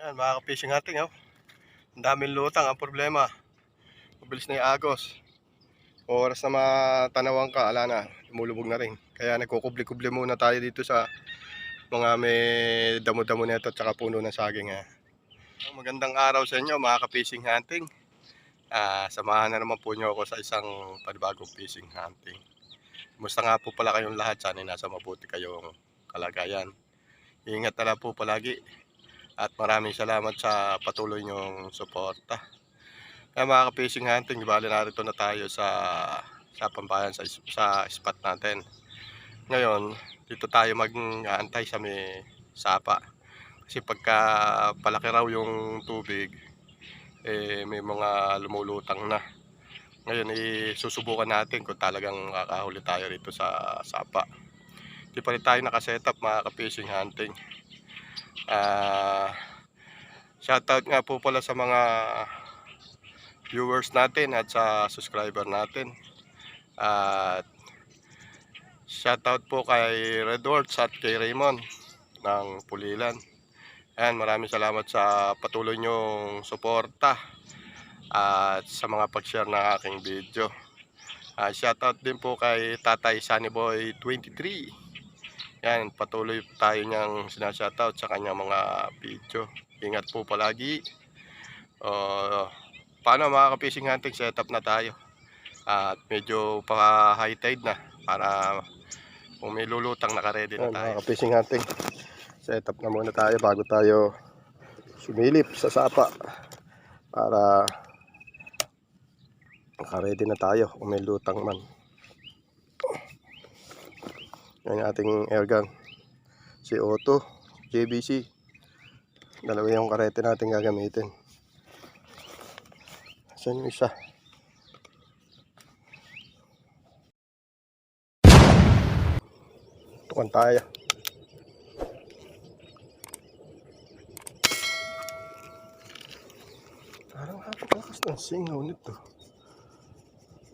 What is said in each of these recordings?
Ayan, mga ka-fishing hunting, oh. Ang daming lutang. Ang problema, mabilis na yung agos. Oras na matanawan ka, ala na, lumulubog na rin. Kaya nagkukubli-kubli muna tayo dito sa mga may damo-damo nito at saka puno ng saging. Magandang araw sa inyo, mga ka-fishing hunting. Samahan na naman po nyo ako sa isang panibagong fishing hunting. Kumusta nga po pala kayong lahat? Sana nasa mabuti kayong kalagayan. Ingat na lang po palagi. At maraming salamat sa patuloy nyong suporta. Kaya mga ka-fishing hunting, bali narito na tayo sa Pambayan, sa spot natin. Ngayon, dito tayo mag-aantay sa may sapa. Kasi pagka palaki raw yung tubig, may mga lumulutang na. Ngayon, susubukan natin kung talagang makakahuli tayo rito sa sapa. Hindi pa rin tayo nakasetup, mga ka-fishing hunting. Shoutout nga po pala sa mga viewers natin at sa subscriber natin. At shoutout po kay Redwords at kay Raymond ng Pulilan. Ayan, maraming salamat sa patuloy nyong suporta at sa mga pag-share ng aking video. Shoutout din po kay Tatay Sunnyboy 23. Yan, patuloy tayo niyang sinashoutout sa kanyang mga video. Ingat po palagi. Paano mga ka-fishing hunting, setup na tayo. At medyo pa high tide na para kung may lulutang naka-ready na tayo. Mga ka-fishing hunting, setup na muna tayo bago tayo sumilip sa sapa para naka-ready na tayo kung may lutang man. Yan yung ating airgun, si Otto JBC. Dalawa yung karete natin gagamitin. Saan yung isa? Tukan tayo. Parang napakalakas ng singaw nito.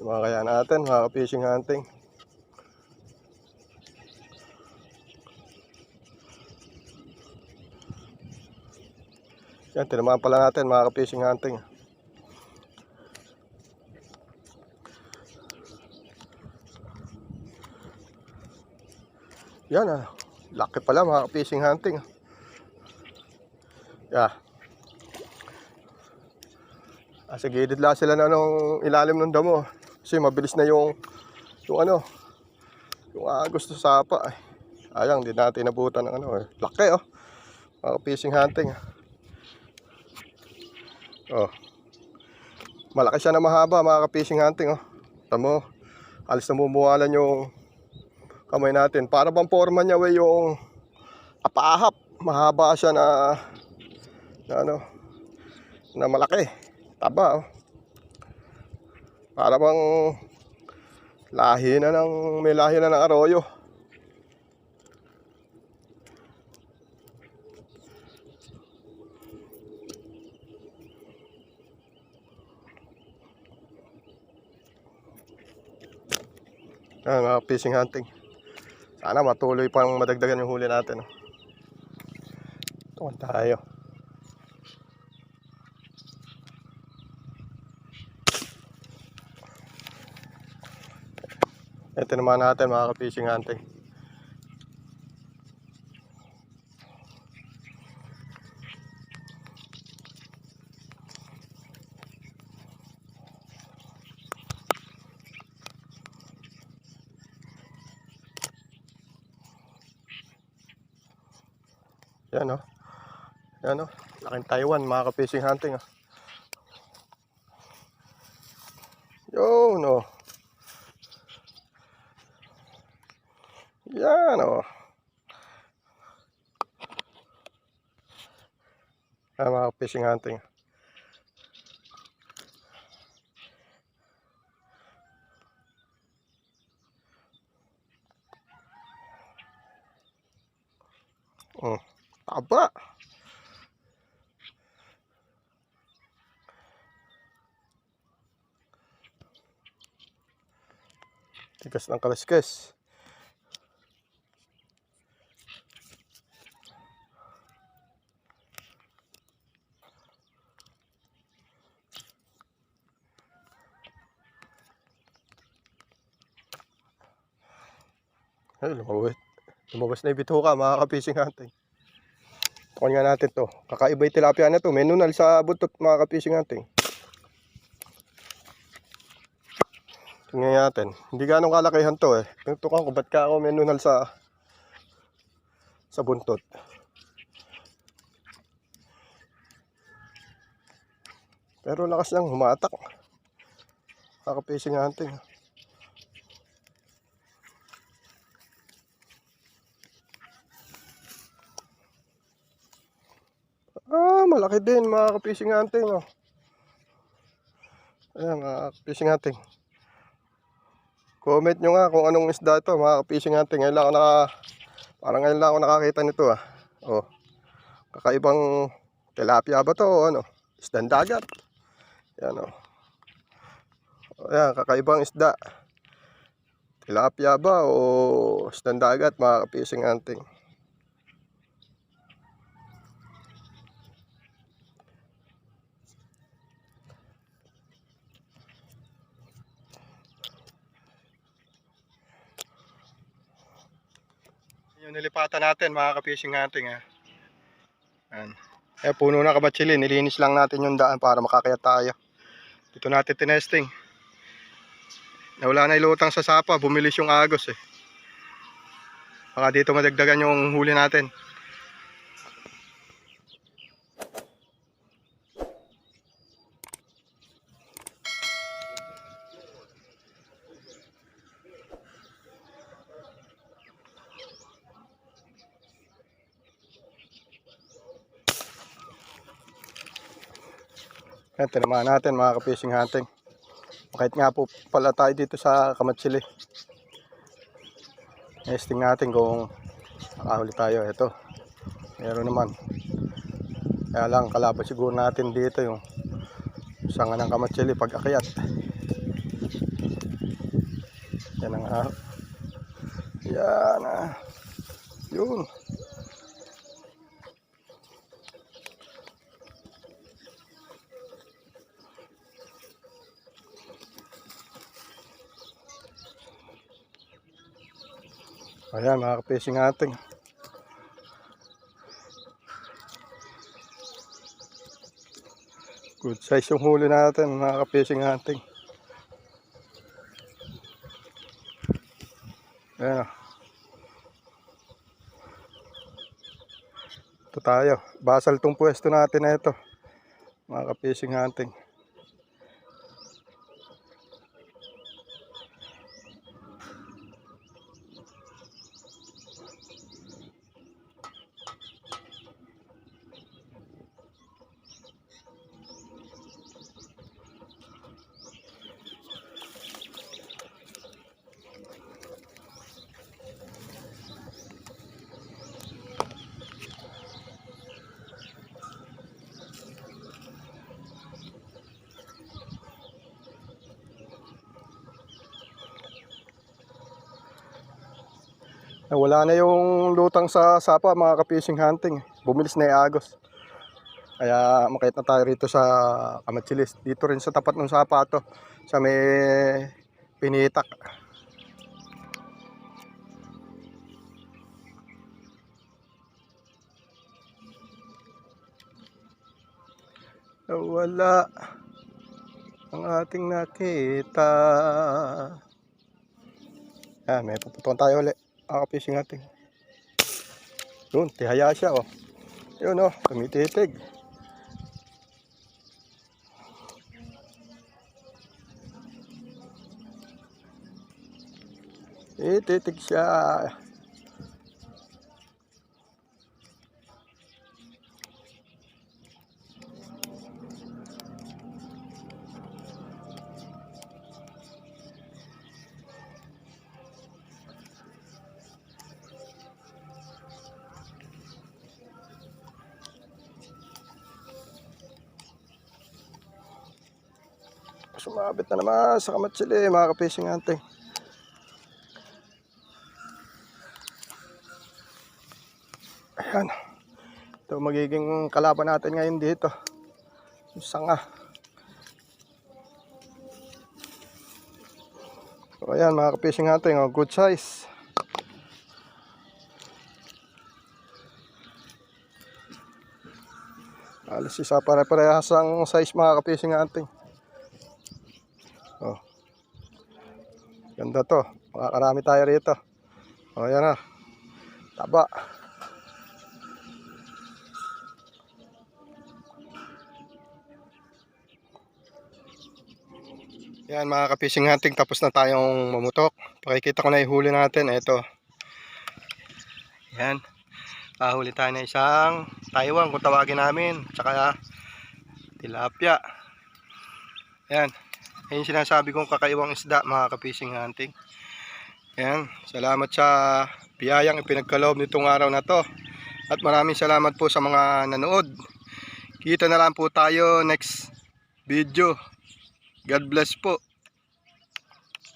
Yung mga kaya natin, mga ka-fishing hunting. Yan, tinamaan pala natin, mga ka-fishing hunting. Yan laki pala, mga ka-fishing hunting. Sa gilid lang sila na nung ilalim ng damo. Kasi mabilis na yung agos sa sapa. Ayang, hindi natin nabutan ng laki mga ka-fishing hunting. Malaki siya na mahaba, mga ka-fishing hunting. Tamo, alis na mumuwalan yung kamay natin. Para bang forma niya yung apahap. Mahaba siya na malaki. Taba. Para bang may lahi na ng arroyo. Mga fishing hunting, sana matuloy pang madagdagan yung huli natin. Tuwan tayo. Ito naman natin, mga ka-fishing hunting. Yan laking Taiwan, mga ka-fishing hunting. Yun yan mga fishing hunting. Taba. Tigas ng kaliskes. Ay, lumabas na yung bituka, mga kapising hunting. Tukan nga natin to. Kakaiba yung tilapia na to. May nunal sa buntot, mga kapising hunting. Tingnan natin. Hindi ganong kalakihan to eh. Tukan ko, ba't ka ako may nunal sa buntot. Pero lakas lang humatak. Kakapising hunting. Malaki din, mga kapising hunting. Oh. Ayan, mga kapising hunting. Comment nyo nga kung anong isda ito, mga kapising hunting. Parang ngayon lang ako nakakita nito ah. Oh. Kakaibang tilapia ba to o ano? Isdang dagat. Yan oh. Ayan, kakaibang isda. Tilapia ba o isdang dagat, mga kapising hunting. Yung nilipatan natin, mga kapising hunting ha. Ayan. Puno na kabatsili, nilinis lang natin yung daan para makakayat tayo. Dito natin tinesting. Nawala na ilutang sa sapa, bumilis yung agos eh. Baka dito madagdagan yung huli natin. Ayan, tinamaan natin, mga kapising hunting. Kahit nga po pala tayo dito sa Kamatsili. Testing natin kung makahuli tayo. Ito, meron naman. Kaya lang, kalaban siguro natin dito yung sanga ng Kamatsili pag akyat. Yan ang yan yun. Ayan, mga kapising hunting. Good size yung huli natin, mga kapising hunting. Ayan. Ito tayo. Basal tong pwesto natin na ito, mga kapising hunting. Wala na yung lutang sa sapa, mga kapising hunting. Bumilis na yung agos. Kaya makita na tayo rito sa Kamatsilis. Dito rin sa tapat ng sapa to, sa may pinitak. Wala ang ating nakita. May puputuan tayo ulit, mga kapising hunting. Yun, tihaya siya oh. Yun oh, tumititig. Titig siya. Sumabit na naman sa Kamatsili, mga kapising hunting. Ayan. Ito magiging kalaban natin ngayon dito. Yung sanga. So ayan, mga kapising hunting, good size. Alas isa pare-parehas ang size mga ka-fishing hunting. Oh. Ganda to. Makakarami tayo rito. O yan na. Taba. Yan mga ka-fishing hunting, tapos na tayong mamutok. Pakikita ko na yung huli natin. Ito. Yan. Huli tayo na isang Taiwan kung tawagin namin. Tsaka tilapia. Yan. Yan yung sinasabi kong kakaiwang isda mga ka-fishing hunting. Yan. Salamat sa biyayang ipinagkaloob nitong araw na to. At maraming salamat po sa mga nanood. Kita na lang po tayo next video. God bless po.